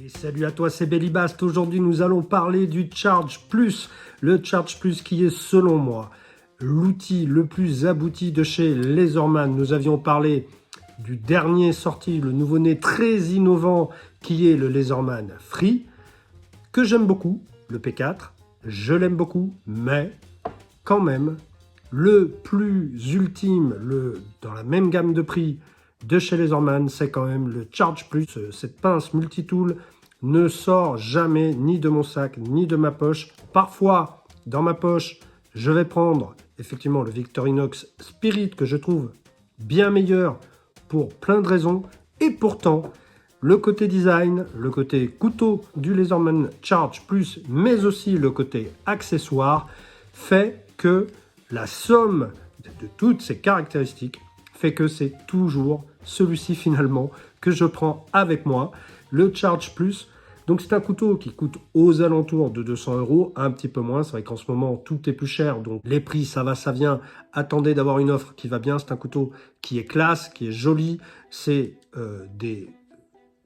Et salut à toi, c'est Bellybast. Aujourd'hui, nous allons parler du Charge Plus. Le Charge Plus qui est, selon moi, l'outil le plus abouti de chez Laserman. Nous avions parlé du dernier sorti, le nouveau-né très innovant qui est le Laserman Free, que j'aime beaucoup, le P4. Je l'aime beaucoup, mais quand même, le plus ultime, dans la même gamme de prix de chez Laserman, c'est quand même le Charge Plus. Cette pince multitool ne sort jamais ni de mon sac, ni de ma poche. Parfois, dans ma poche, je vais prendre effectivement le Victorinox Spirit que je trouve bien meilleur pour plein de raisons. Et pourtant, le côté design, le côté couteau du Laserman Charge Plus, mais aussi le côté accessoire, fait que la somme de toutes ces caractéristiques fait que c'est toujours celui-ci finalement que je prends avec moi, le Charge Plus. Donc c'est un couteau qui coûte aux alentours de 200 €, un petit peu moins. C'est vrai qu'en ce moment tout est plus cher, donc les prix ça va, ça vient. Attendez d'avoir une offre qui va bien. C'est un couteau qui est classe, qui est joli. C'est des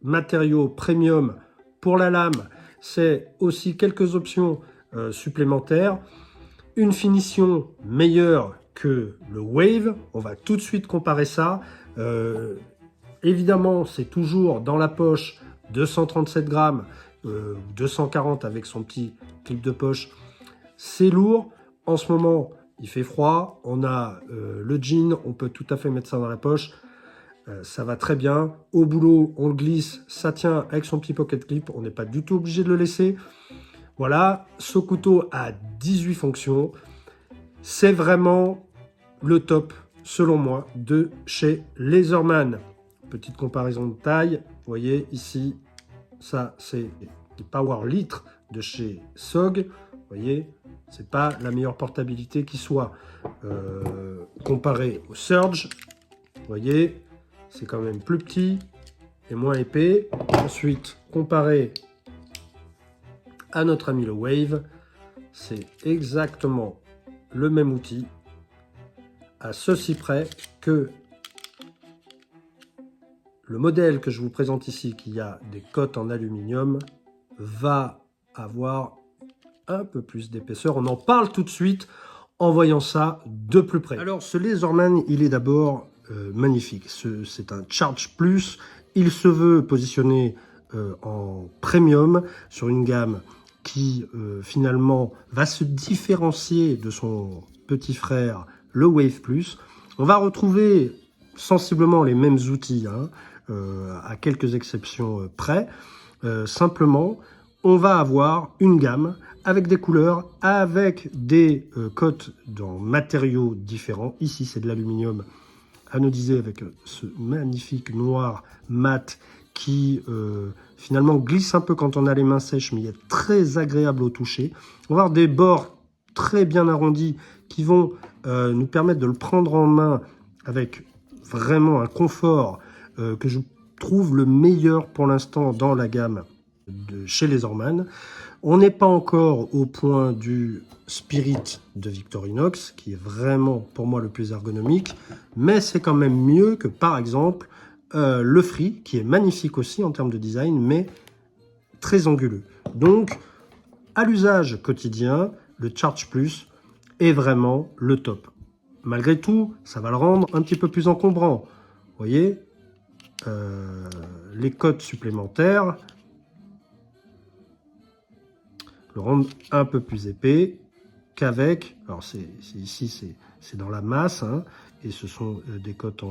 matériaux premium pour la lame. C'est aussi quelques options supplémentaires. Une finition meilleure que le Wave. On va tout de suite comparer ça. Évidemment, c'est toujours dans la poche 237 grammes, 240 avec son petit clip de poche. C'est lourd. En ce moment, il fait froid. On a le jean. On peut tout à fait mettre ça dans la poche. Ça va très bien. Au boulot, on le glisse. Ça tient avec son petit pocket clip. On n'est pas du tout obligé de le laisser. Voilà, ce couteau a 18 fonctions. C'est vraiment le top, selon moi, de chez Laserman. Petite comparaison de taille. Vous voyez ici, ça c'est le Power Litre de chez SOG. Vous voyez, c'est pas la meilleure portabilité qui soit. Comparé au Surge, vous voyez, c'est quand même plus petit et moins épais. Ensuite, comparé à notre ami le Wave, c'est exactement le même outil, à ceci près que le modèle que je vous présente ici, qui a des cottes en aluminium, va avoir un peu plus d'épaisseur. On en parle tout de suite en voyant ça de plus près. Alors ce Laserman, il est d'abord magnifique. C'est un Charge Plus. Il se veut positionner en premium sur une gamme qui finalement va se différencier de son petit frère, le Wave Plus. On va retrouver sensiblement les mêmes outils, hein, à quelques exceptions près. Simplement, on va avoir une gamme avec des couleurs, avec des cotes dans matériaux différents. Ici, c'est de l'aluminium anodisé avec ce magnifique noir mat qui finalement glisse un peu quand on a les mains sèches, mais il est très agréable au toucher. On va avoir des bords très bien arrondis qui vont nous permettre de le prendre en main avec vraiment un confort que je trouve le meilleur pour l'instant dans la gamme de chez Laserman. On n'est pas encore au point du Spirit de Victorinox, qui est vraiment pour moi le plus ergonomique, mais c'est quand même mieux que par exemple le Free, qui est magnifique aussi en termes de design, mais très anguleux. Donc, à l'usage quotidien, le Charge Plus est vraiment le top. Malgré tout, ça va le rendre un petit peu plus encombrant. Vous voyez, les cotes supplémentaires le rendent un peu plus épais qu'avec. Alors, ici, c'est dans la masse, hein, et ce sont des cotes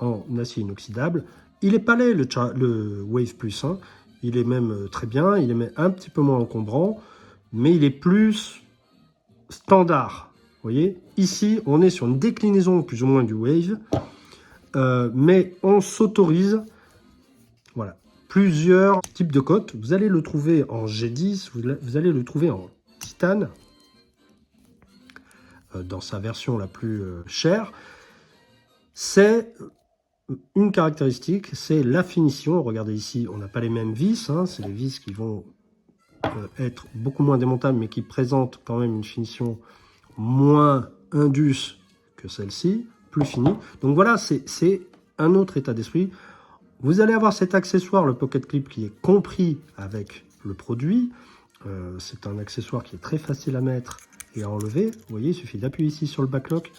en acier inoxydable. Il est pas laid, le Wave Plus, hein. Il est même très bien, il est même un petit peu moins encombrant, mais il est plus standard. Vous voyez, ici, on est sur une déclinaison plus ou moins du Wave, mais on s'autorise, voilà, plusieurs types de cotes. Vous allez le trouver en G10, vous allez le trouver en titane, dans sa version la plus chère. C'est une caractéristique, c'est la finition. Regardez ici, on n'a pas les mêmes vis, hein, c'est les vis qui vont être beaucoup moins démontables, mais qui présentent quand même une finition moins indus que celle-ci, plus finie. Donc voilà, c'est un autre état d'esprit. Vous allez avoir cet accessoire, le Pocket Clip, qui est compris avec le produit. C'est un accessoire qui est très facile à mettre et à enlever. Vous voyez, il suffit d'appuyer ici sur le backlock.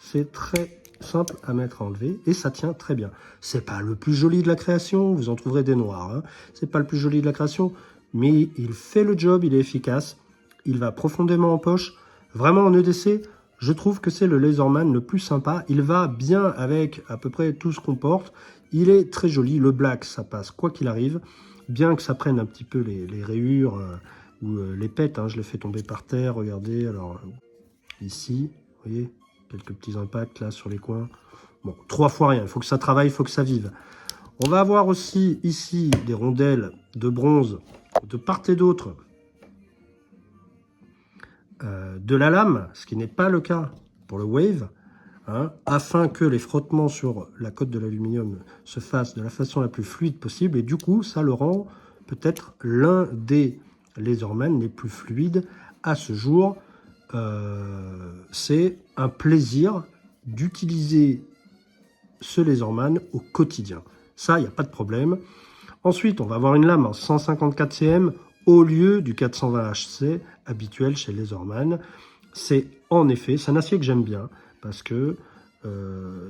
C'est très simple à mettre, à enlever, et ça tient très bien. C'est pas le plus joli de la création, vous en trouverez des noirs. Hein. C'est pas le plus joli de la création, mais il fait le job, il est efficace. Il va profondément en poche. Vraiment en EDC, je trouve que c'est le Laserman le plus sympa. Il va bien avec à peu près tout ce qu'on porte. Il est très joli. Le black, ça passe quoi qu'il arrive. Bien que ça prenne un petit peu les rayures ou les pètes. Hein. Je les fais tomber par terre. Regardez, alors ici, vous voyez, quelques petits impacts là sur les coins. Bon, 3 fois rien. Il faut que ça travaille, il faut que ça vive. On va avoir aussi ici des rondelles de bronze de part et d'autre de la lame, ce qui n'est pas le cas pour le Wave, hein, afin que les frottements sur la cote de l'aluminium se fassent de la façon la plus fluide possible, et du coup ça le rend peut-être l'un des Laserman les plus fluides à ce jour. C'est un plaisir d'utiliser ce Laserman au quotidien, ça il n'y a pas de problème. Ensuite on va avoir une lame en 154 cm au lieu du 420 HC habituel chez Laserman. C'est en effet, c'est un acier que j'aime bien parce que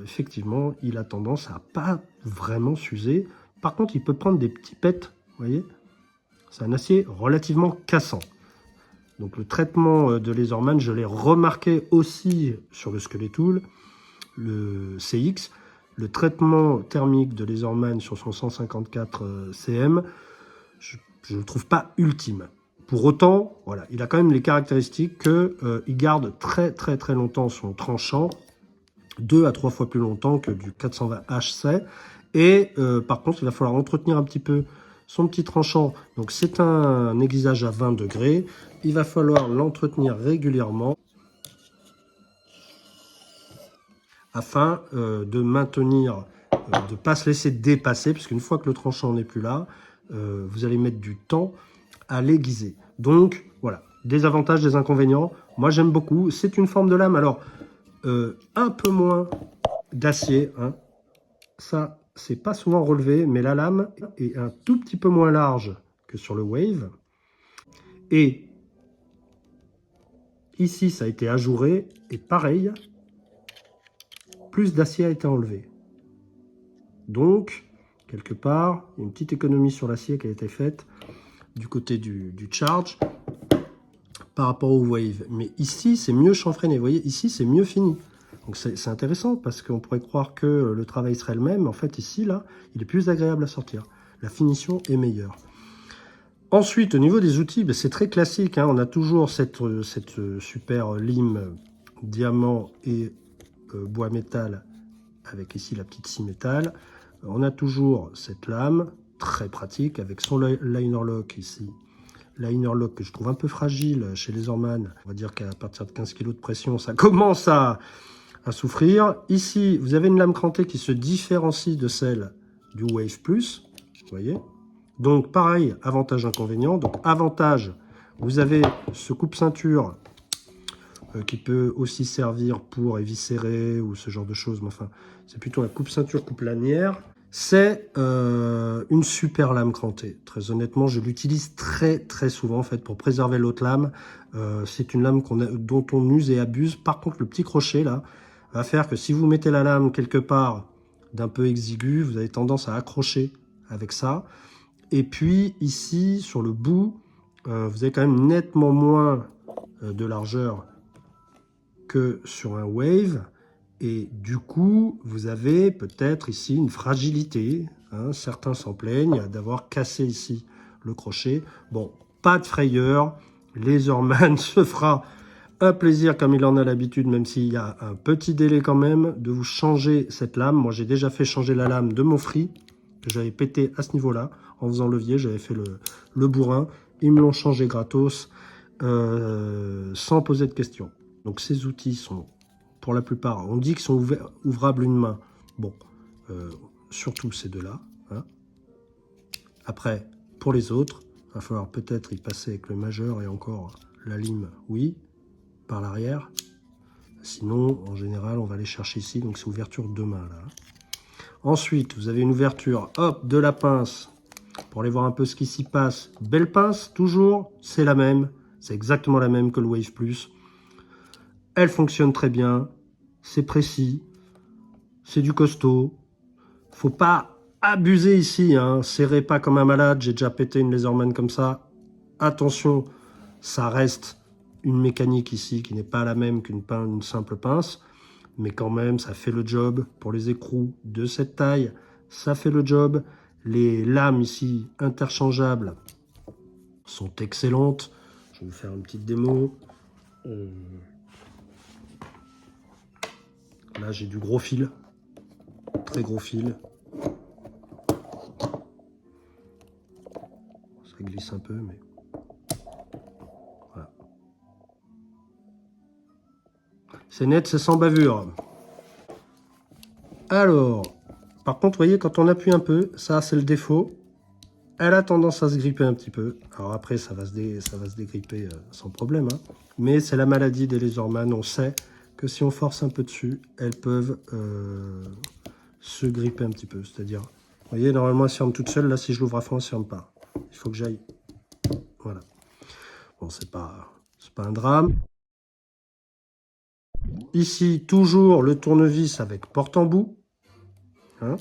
effectivement, il a tendance à pas vraiment s'user. Par contre, il peut prendre des petits pets, vous voyez. C'est un acier relativement cassant. Donc le traitement de Laserman, je l'ai remarqué aussi sur le Skeletool, le CX. Le traitement thermique de Laserman sur son 154 cm, je ne le trouve pas ultime. Pour autant, voilà, il a quand même les caractéristiques qu'il garde très longtemps son tranchant, 2 à 3 fois plus longtemps que du 420 HC. Et par contre, il va falloir entretenir un petit peu son petit tranchant. Donc c'est un aiguisage à 20 degrés. Il va falloir l'entretenir régulièrement afin de maintenir, de ne pas se laisser dépasser, parce qu'une fois que le tranchant n'est plus là, vous allez mettre du temps à l'aiguiser. Donc voilà, des avantages, des inconvénients. Moi j'aime beaucoup. C'est une forme de lame, alors un peu moins d'acier. Hein. Ça, c'est pas souvent relevé, mais la lame est un tout petit peu moins large que sur le Wave. Et ici, ça a été ajouré. Et pareil, plus d'acier a été enlevé. Donc, quelque part, il y a une petite économie sur l'acier qui a été faite du côté du Charge par rapport au Wave. Mais ici, c'est mieux chanfreiné. Vous voyez, ici, c'est mieux fini. Donc c'est intéressant parce qu'on pourrait croire que le travail serait le même. En fait, ici, là, il est plus agréable à sortir. La finition est meilleure. Ensuite, au niveau des outils, ben, c'est très classique. Hein. On a toujours cette super lime diamant et bois métal avec ici la petite scie métal. On a toujours cette lame très pratique avec son liner lock ici. Liner lock que je trouve un peu fragile chez Laserman. On va dire qu'à partir de 15 kg de pression, ça commence à souffrir. Ici, vous avez une lame crantée qui se différencie de celle du Wave Plus. Vous voyez. Donc pareil, avantage, inconvénient. Donc avantage, vous avez ce coupe-ceinture qui peut aussi servir pour éviscérer ou ce genre de choses. Mais enfin, c'est plutôt la coupe-ceinture, coupe-lanière. C'est une super lame crantée. Très honnêtement, je l'utilise très souvent en fait pour préserver l'autre lame. C'est une lame dont on use et abuse. Par contre, le petit crochet là va faire que si vous mettez la lame quelque part d'un peu exigu, vous avez tendance à accrocher avec ça. Et puis ici, sur le bout, vous avez quand même nettement moins de largeur que sur un Wave. Et du coup, vous avez peut-être ici une fragilité. Hein, certains s'en plaignent d'avoir cassé ici le crochet. Bon, pas de frayeur. Laserman se fera un plaisir comme il en a l'habitude, même s'il y a un petit délai quand même, de vous changer cette lame. Moi, j'ai déjà fait changer la lame de mon Free, que j'avais pété à ce niveau-là. En faisant levier, j'avais fait le bourrin. Ils me l'ont changé gratos, sans poser de questions. Donc ces outils sont, pour la plupart, on dit qu'ils sont ouvrables une main. Bon, surtout ces deux-là. Hein. Après, pour les autres, il va falloir peut-être y passer avec le majeur et encore la lime, oui, par l'arrière. Sinon, en général, on va aller chercher ici. Donc c'est ouverture de main là. Ensuite, vous avez une ouverture, hop, de la pince, pour aller voir un peu ce qui s'y passe. Belle pince, toujours, c'est la même. C'est exactement la même que le Wave Plus. Elle fonctionne très bien. C'est précis. C'est du costaud. Faut pas abuser ici, hein. Serrez pas comme un malade. J'ai déjà pété une Laserman comme ça. Attention, ça reste une mécanique ici qui n'est pas la même qu'une simple pince. Mais quand même, ça fait le job. Pour les écrous de cette taille, ça fait le job. Les lames ici, interchangeables, sont excellentes. Je vais vous faire une petite démo. Là, j'ai du gros fil. Très gros fil. Ça glisse un peu, mais... Voilà. C'est net, c'est sans bavure. Alors, par contre, vous voyez, quand on appuie un peu, ça, c'est le défaut. Elle a tendance à se gripper un petit peu. Alors après, ça va se dégripper sans problème. Hein. Mais c'est la maladie des Laserman. On sait que si on force un peu dessus, elles peuvent se gripper un petit peu. C'est-à-dire, vous voyez, normalement, elle se ferme toute seule. Là, si je l'ouvre à fond, elle ne se ferme pas. Il faut que j'aille. Voilà. Bon, c'est pas un drame. Ici, toujours le tournevis avec porte-embout. Hein.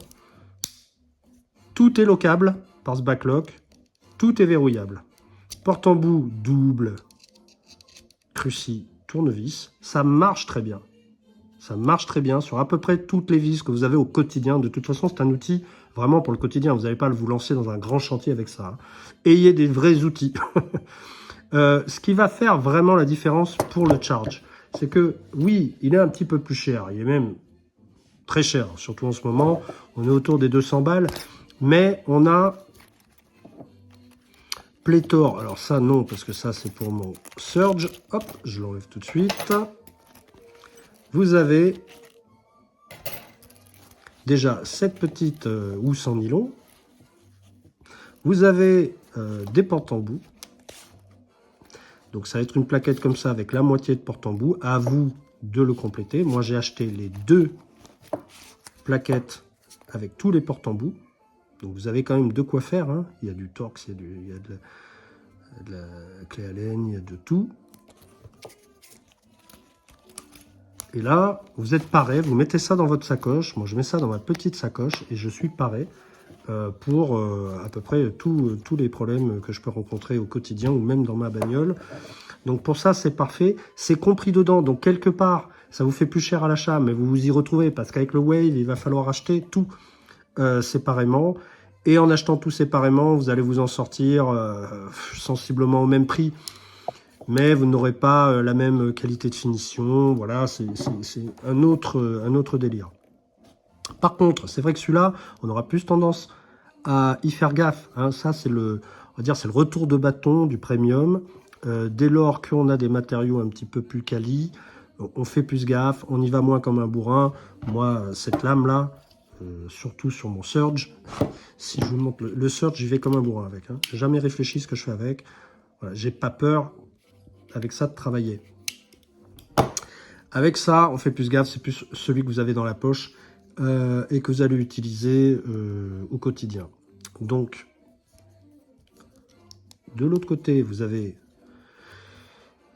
Tout est lockable par ce backlock. Tout est verrouillable. Porte-embout double, cruci, tournevis. Ça marche très bien. Ça marche très bien sur à peu près toutes les vis que vous avez au quotidien. De toute façon, c'est un outil vraiment pour le quotidien. Vous n'allez pas vous lancer dans un grand chantier avec ça. Hein. Ayez des vrais outils. Ce qui va faire vraiment la différence pour le charge, c'est que oui, il est un petit peu plus cher. Il est même très cher, surtout en ce moment. On est autour des 200 balles. Mais on a pléthore. Alors ça, non, parce que ça, c'est pour mon Surge. Hop, je l'enlève tout de suite. Vous avez déjà cette petite housse en nylon. Vous avez des porte-embout. Donc ça va être une plaquette comme ça avec la moitié de porte-embout. À vous de le compléter. Moi, j'ai acheté les 2 plaquettes avec tous les porte-embout. Donc vous avez quand même de quoi faire. Hein. Il y a du Torx, il y a de la clé Allen, il y a de tout. Et là, vous êtes paré, vous mettez ça dans votre sacoche. Moi, je mets ça dans ma petite sacoche et je suis paré pour à peu près tous les problèmes que je peux rencontrer au quotidien ou même dans ma bagnole. Donc pour ça, c'est parfait. C'est compris dedans. Donc quelque part, ça vous fait plus cher à l'achat, mais vous vous y retrouvez parce qu'avec le Wave, il va falloir acheter tout séparément. Et en achetant tout séparément, vous allez vous en sortir sensiblement au même prix. Mais vous n'aurez pas la même qualité de finition. Voilà, c'est un autre délire. Par contre, c'est vrai que celui-là, on aura plus tendance à y faire gaffe. Hein. Ça, c'est on va dire, c'est le retour de bâton du premium. Dès lors qu'on a des matériaux un petit peu plus quali, on fait plus gaffe, on y va moins comme un bourrin. Moi, cette lame-là, surtout sur mon Surge, si je vous montre le Surge, j'y vais comme un bourrin avec. Hein. J'ai jamais réfléchi ce que je fais avec. Voilà, j'ai pas peur avec ça de travailler. Avec ça, on fait plus gaffe, c'est plus celui que vous avez dans la poche et que vous allez utiliser au quotidien. Donc, de l'autre côté, vous avez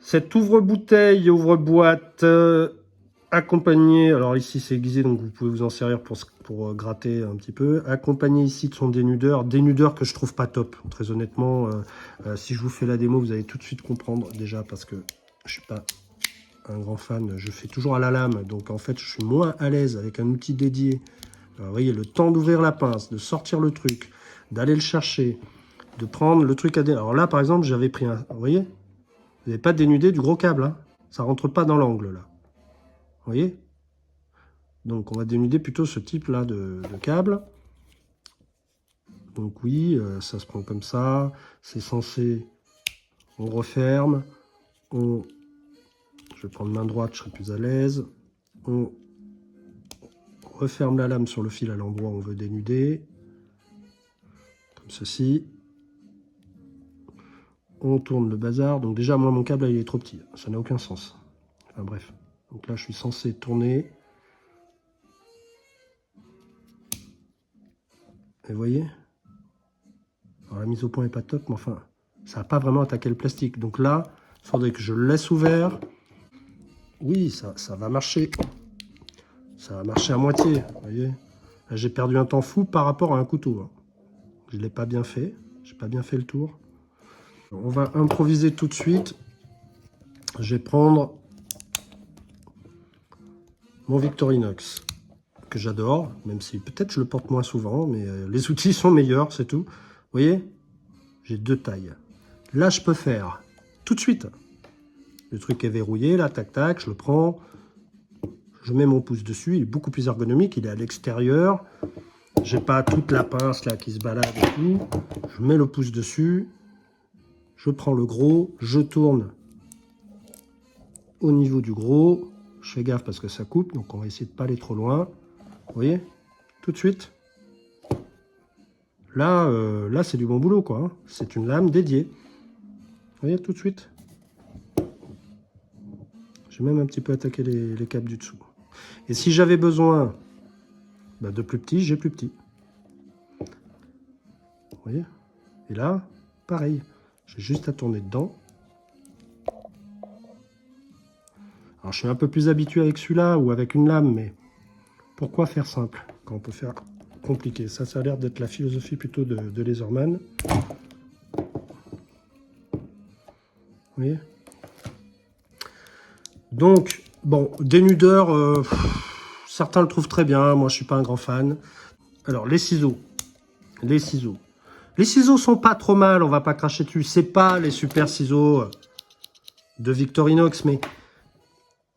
cette ouvre-bouteille, ouvre-boîte accompagné, alors ici c'est aiguisé, donc vous pouvez vous en servir pour gratter un petit peu, accompagné ici de son dénudeur que je trouve pas top, très honnêtement. Si je vous fais la démo, vous allez tout de suite comprendre, déjà parce que je suis pas un grand fan, je fais toujours à la lame, donc en fait je suis moins à l'aise avec un outil dédié. Alors, vous voyez, le temps d'ouvrir la pince, de sortir le truc, d'aller le chercher, de prendre le truc à dénuder. Alors là par exemple, j'avais pris un, vous voyez, vous n'avez pas dénudé du gros câble, hein. Ça rentre pas dans l'angle là. Vous voyez? Donc on va dénuder plutôt ce type là de câble. Donc oui, ça se prend comme ça. C'est censé... On referme. Je vais prendre main droite, je serai plus à l'aise. On referme la lame sur le fil à l'endroit où on veut dénuder. Comme ceci. On tourne le bazar. Donc déjà, moi, mon câble, là, il est trop petit. Ça n'a aucun sens. Enfin bref. Donc là, je suis censé tourner. Et vous voyez? Alors, la mise au point n'est pas top, mais enfin, ça n'a pas vraiment attaqué le plastique. Donc là, il faudrait que je le laisse ouvert. Oui, ça va marcher. Ça va marcher à moitié, vous voyez? Là, j'ai perdu un temps fou par rapport à un couteau. Je ne l'ai pas bien fait. J'ai pas bien fait le tour. On va improviser tout de suite. Je vais prendre mon Victorinox, que j'adore, même si peut-être je le porte moins souvent, mais les outils sont meilleurs, c'est tout. Vous voyez? J'ai 2 tailles. Là, je peux faire tout de suite. Le truc est verrouillé, là, tac, tac, je le prends. Je mets mon pouce dessus, il est beaucoup plus ergonomique, il est à l'extérieur. J'ai pas toute la pince là qui se balade et tout. Je mets le pouce dessus. Je prends le gros, je tourne au niveau du gros. Je fais gaffe parce que ça coupe, donc on va essayer de pas aller trop loin. Vous voyez? Tout de suite. Là, là c'est du bon boulot, quoi. Hein. C'est une lame dédiée. Vous voyez, tout de suite. J'ai même un petit peu attaqué les câbles du dessous. Et si j'avais besoin de plus petit, j'ai plus petit. Vous voyez? Et là, pareil. J'ai juste à tourner dedans. Alors, je suis un peu plus habitué avec celui-là ou avec une lame, mais pourquoi faire simple quand on peut faire compliqué? Ça a l'air d'être la philosophie plutôt de Laserman. Vous voyez? Donc, bon, dénudeur, certains le trouvent très bien. Moi, je suis pas un grand fan. Alors, les ciseaux. Les ciseaux. Les ciseaux sont pas trop mal, on va pas cracher dessus. C'est pas les super ciseaux de Victorinox, mais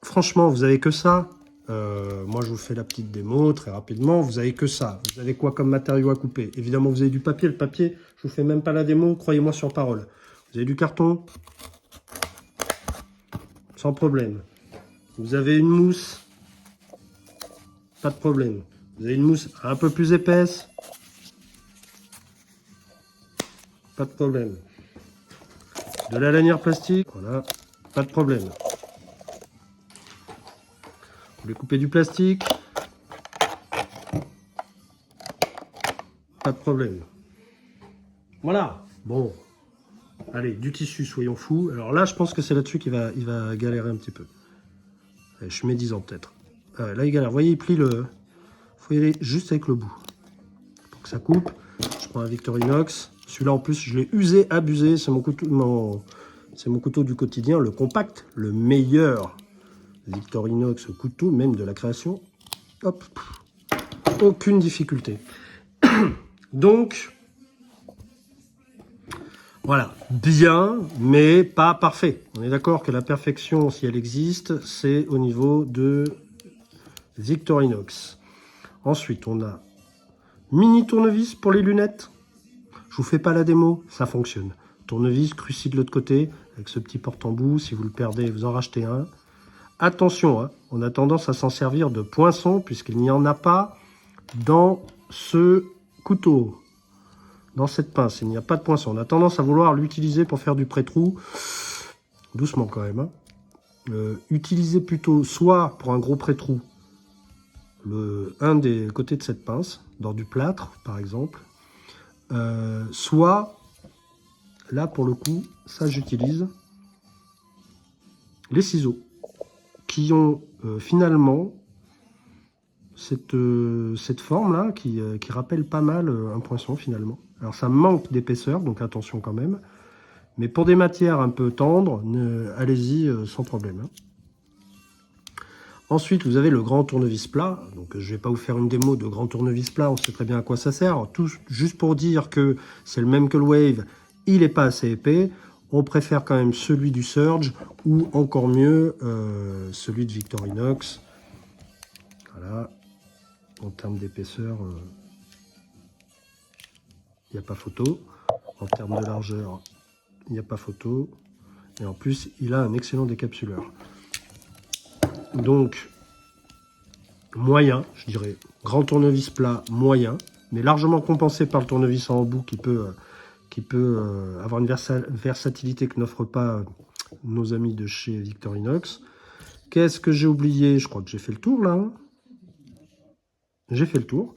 franchement, vous avez que ça. Moi, je vous fais la petite démo très rapidement. Vous avez que ça. Vous avez quoi comme matériau à couper? Évidemment, vous avez du papier. Le papier, je vous fais même pas la démo. Croyez-moi sur parole. Vous avez du carton. Sans problème. Vous avez une mousse. Pas de problème. Vous avez une mousse un peu plus épaisse. Pas de problème. De la lanière plastique. Voilà. Pas de problème. Vous voulez couper du plastique? Pas de problème. Voilà. Bon. Allez, du tissu, soyons fous. Alors là, je pense que c'est là-dessus qu'il va galérer un petit peu. Allez, je suis médisant peut-être. Là, il galère. Vous voyez, il plie le... Il faut y aller juste avec le bout. Pour que ça coupe. Je prends un Victorinox. Celui-là, en plus, je l'ai usé, abusé. C'est mon couteau du quotidien, le compact, le meilleur Victorinox couteau, même de la création. Hop. Aucune difficulté. Donc... Voilà, bien, mais pas parfait. On est d'accord que la perfection, si elle existe, c'est au niveau de Victorinox. Ensuite, on a mini tournevis pour les lunettes. Je vous fais pas la démo, ça fonctionne. Tournevis, cruci de l'autre côté, avec ce petit porte-embout. Si vous le perdez, vous en rachetez un. Attention, hein, on a tendance à s'en servir de poinçon, puisqu'il n'y en a pas dans ce couteau. Dans cette pince, il n'y a pas de poinçon. On a tendance à vouloir l'utiliser pour faire du pré-trou. Doucement quand même. Hein. Utilisez plutôt soit pour un gros pré-trou, un des côtés de cette pince, dans du plâtre par exemple. Soit, là pour le coup, ça j'utilise les ciseaux qui ont finalement cette forme-là qui rappelle pas mal un poinçon finalement. Alors ça manque d'épaisseur, donc attention quand même. Mais pour des matières un peu tendres, allez-y sans problème. Hein. Ensuite, vous avez le grand tournevis plat. Donc je ne vais pas vous faire une démo de grand tournevis plat, on sait très bien à quoi ça sert. Tout, juste pour dire que c'est le même que le Wave, il n'est pas assez épais. On préfère quand même celui du Surge ou encore mieux celui de Victorinox. Voilà. En termes d'épaisseur, il n'y a pas photo. En termes de largeur, il n'y a pas photo. Et en plus, il a un excellent décapsuleur. Donc, moyen, je dirais. Grand tournevis plat, moyen. Mais largement compensé par le tournevis en embout qui peut avoir une versatilité que n'offrent pas nos amis de chez Victorinox. Qu'est-ce que j'ai oublié? Je crois que j'ai fait le tour là. Hein. J'ai fait le tour.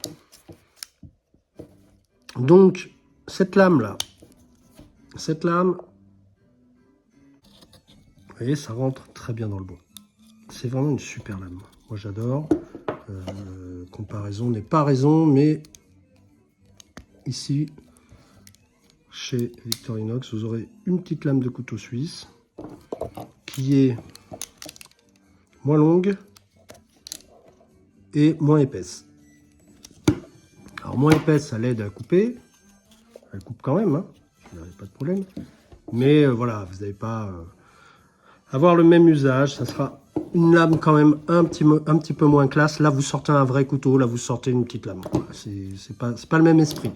Donc, cette lame-là, cette lame, vous voyez, ça rentre très bien dans le bois. C'est vraiment une super lame. Moi, j'adore. Comparaison n'est pas raison, mais ici, chez Victorinox, vous aurez une petite lame de couteau suisse qui est moins longue et moins épaisse. Alors, moins épaisse, ça l'aide à couper. Elle coupe quand même, hein. Il n'y a pas de problème. Mais voilà, vous n'allez pas avoir le même usage. Ça sera une lame quand même un petit peu moins classe. Là, vous sortez un vrai couteau. Là, vous sortez une petite lame. Voilà, c'est pas le même esprit.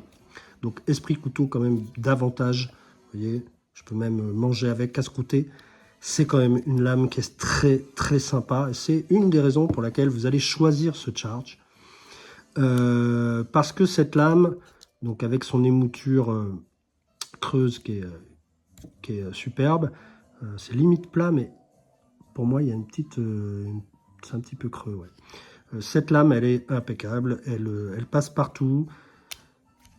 Donc, esprit couteau quand même davantage. Vous voyez, je peux même manger avec, casse-croûter. C'est quand même une lame qui est très, très sympa. Et c'est une des raisons pour laquelle vous allez choisir ce Charge. Parce que cette lame, donc avec son émouture creuse qui est superbe, c'est limite plat, mais pour moi, il y a une petite... c'est un petit peu creux, ouais. Cette lame, elle est impeccable. Elle passe partout.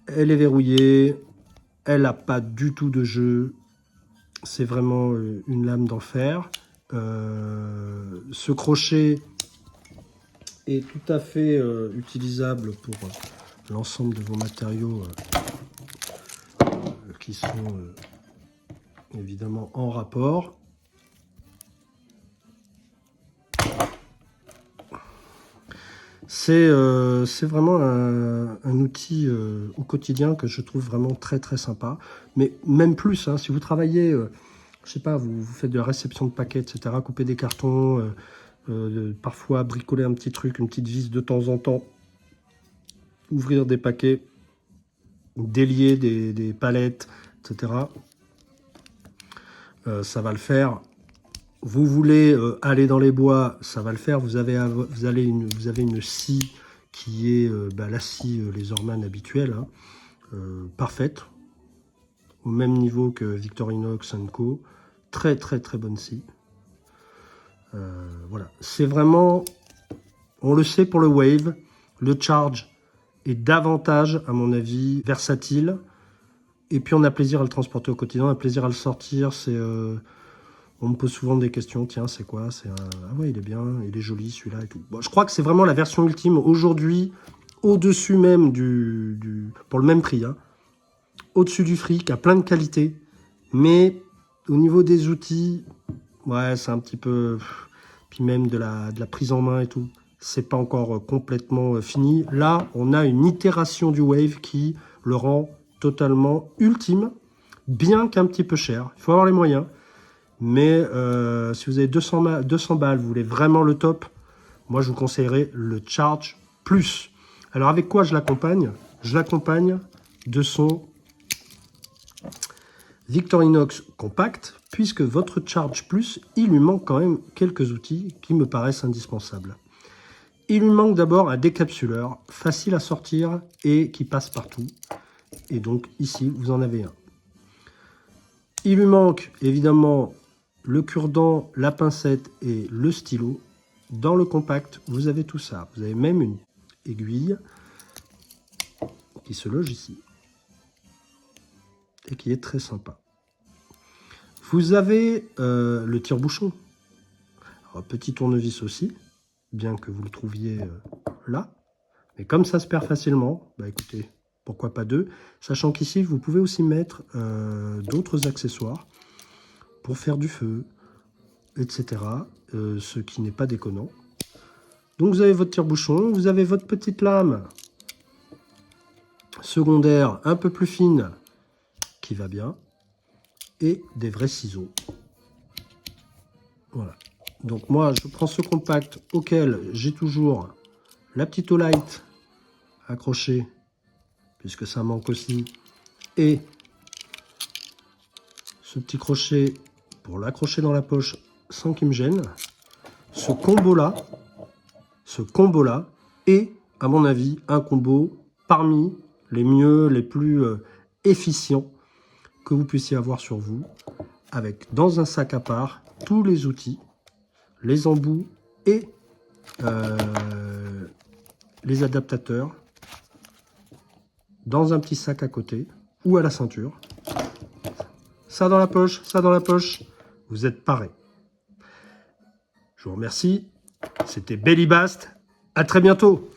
Elle est verrouillée. Elle n'a pas du tout de jeu. C'est vraiment une lame d'enfer. Ce crochet est tout à fait utilisable pour l'ensemble de vos matériaux qui sont évidemment en rapport. C'est vraiment un outil au quotidien que je trouve vraiment très très sympa. Mais même plus, hein, si vous travaillez, je sais pas, vous faites de la réception de paquets, etc., couper des cartons, parfois bricoler un petit truc, une petite vis de temps en temps, ouvrir des paquets, délier des palettes, etc. Ça va le faire. Vous voulez aller dans les bois, ça va le faire. Vous avez une scie qui est la scie Leatherman habituelle, hein, parfaite, au même niveau que Victorinox & Co. Très très très bonne scie. Voilà, c'est vraiment, on le sait pour le Wave, le Charge est davantage, à mon avis, versatile. Et puis on a plaisir à le transporter au quotidien, on a plaisir à le sortir. On me pose souvent des questions, tiens, c'est quoi? Ah ouais, il est bien, il est joli celui-là et tout. Bon, je crois que c'est vraiment la version ultime aujourd'hui, au-dessus même pour le même prix, hein, au-dessus du fric, à plein de qualités. Mais au niveau des outils, ouais, c'est un petit peu... Puis même de la prise en main et tout, c'est pas encore complètement fini. Là, on a une itération du Wave qui le rend totalement ultime, bien qu'un petit peu cher. Il faut avoir les moyens. Mais si vous avez 200 balles, vous voulez vraiment le top, moi je vous conseillerais le Charge Plus. Alors avec quoi je l'accompagne? Je l'accompagne de son Victorinox Compact, puisque votre Charge Plus, il lui manque quand même quelques outils qui me paraissent indispensables. Il lui manque d'abord un décapsuleur, facile à sortir et qui passe partout. Et donc ici, vous en avez un. Il lui manque évidemment le cure-dent, la pincette et le stylo. Dans le compact, vous avez tout ça. Vous avez même une aiguille qui se loge ici et qui est très sympa. Vous avez le tire-bouchon. Petit tournevis aussi, bien que vous le trouviez là. Mais comme ça se perd facilement, bah écoutez, pourquoi pas deux. Sachant qu'ici, vous pouvez aussi mettre d'autres accessoires pour faire du feu, etc. Ce qui n'est pas déconnant. Donc vous avez votre tire-bouchon, vous avez votre petite lame secondaire un peu plus fine qui va bien, et des vrais ciseaux. Voilà. Donc moi je prends ce compact auquel j'ai toujours la petite Olight accrochée, puisque ça manque aussi, et ce petit crochet pour l'accrocher dans la poche sans qu'il me gêne. Ce combo là est, à mon avis, un combo parmi les mieux, les plus efficients que vous puissiez avoir sur vous, avec dans un sac à part tous les outils, les embouts et les adaptateurs dans un petit sac à côté ou à la ceinture. Ça dans la poche, ça dans la poche. Vous êtes parés. Je vous remercie. C'était Bellybast. À très bientôt.